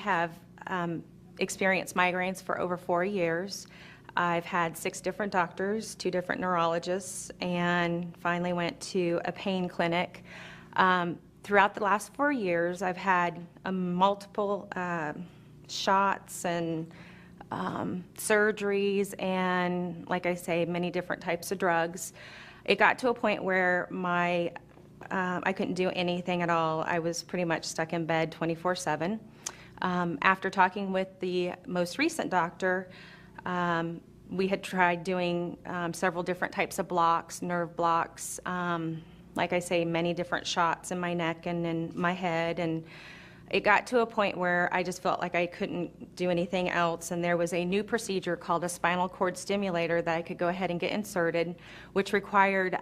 have experienced migraines for over 4 years. I've had 6 different doctors, 2 different neurologists, and finally went to a pain clinic. Throughout the last 4 years, I've had multiple shots and surgeries and, like I say, many different types of drugs. It got to a point where I couldn't do anything at all. I was pretty much stuck in bed 24/7. After talking with the most recent doctor, we had tried doing several different types of blocks, nerve blocks, like I say, many different shots in my neck and in my head, and it got to a point where I just felt like I couldn't do anything else, and there was a new procedure called a spinal cord stimulator that I could go ahead and get inserted, which required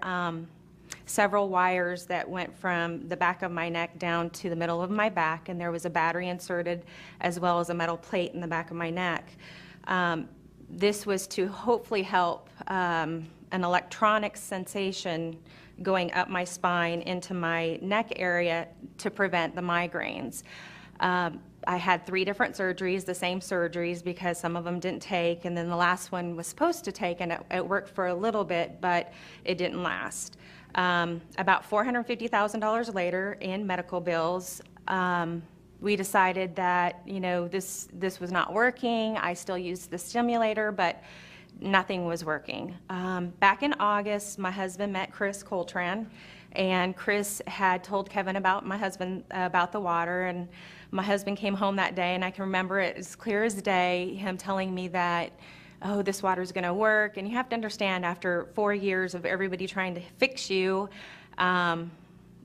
several wires that went from the back of my neck down to the middle of my back, and there was a battery inserted as well as a metal plate in the back of my neck. This was to hopefully help an electronic sensation going up my spine into my neck area to prevent the migraines. I had 3 different surgeries, the same surgeries, because some of them didn't take, and then the last one was supposed to take, and it worked for a little bit, but it didn't last. About $450,000 later in medical bills, we decided that, you know, this was not working. I still used the stimulator, but nothing was working. Back in August, my husband met Chris Coltran, and Chris had told Kevin about my husband, about the water, and my husband came home that day, and I can remember it as clear as day, him telling me that, oh, this water's gonna work. And you have to understand, after 4 years of everybody trying to fix you,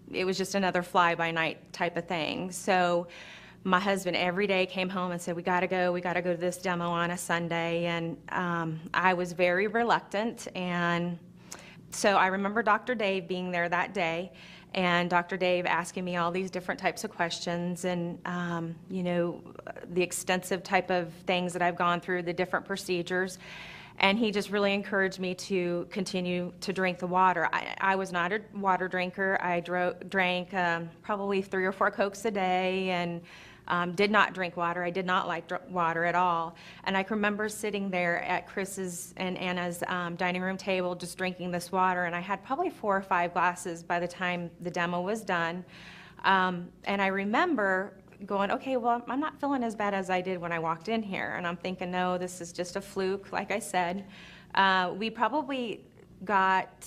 it was just another fly-by-night type of thing. So my husband every day came home and said, we gotta go to this demo on a Sunday. And I was very reluctant. And so I remember Dr. Dave being there that day, and Dr. Dave asking me all these different types of questions, and you know, the extensive type of things that I've gone through, the different procedures. And he just really encouraged me to continue to drink the water. I was not a water drinker. I drank probably 3 or 4 Cokes a day, and did not drink water. I did not like water at all. And I can remember sitting there at Chris's and Anna's dining room table just drinking this water, and I had probably 4 or 5 glasses by the time the demo was done. And I remember going, okay, well, I'm not feeling as bad as I did when I walked in here. And I'm thinking, no, this is just a fluke, like I said. We probably got,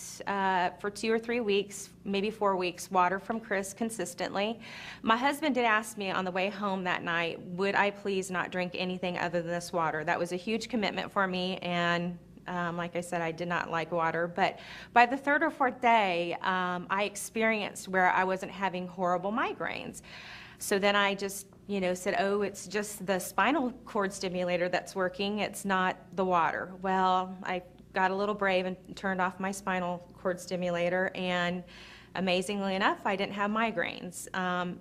for 2 or 3 weeks, maybe 4 weeks, water from Chris consistently. My husband did ask me on the way home that night, would I please not drink anything other than this water? That was a huge commitment for me, and like I said, I did not like water. But by the 3rd or 4th day, I experienced where I wasn't having horrible migraines. So then I just, you know, said, oh, it's just the spinal cord stimulator that's working, it's not the water. Well, I got a little brave and turned off my spinal cord stimulator, and amazingly enough, I didn't have migraines.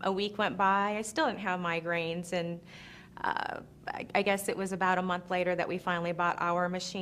A week went by, I still didn't have migraines, and I guess it was about a month later that we finally bought our machine.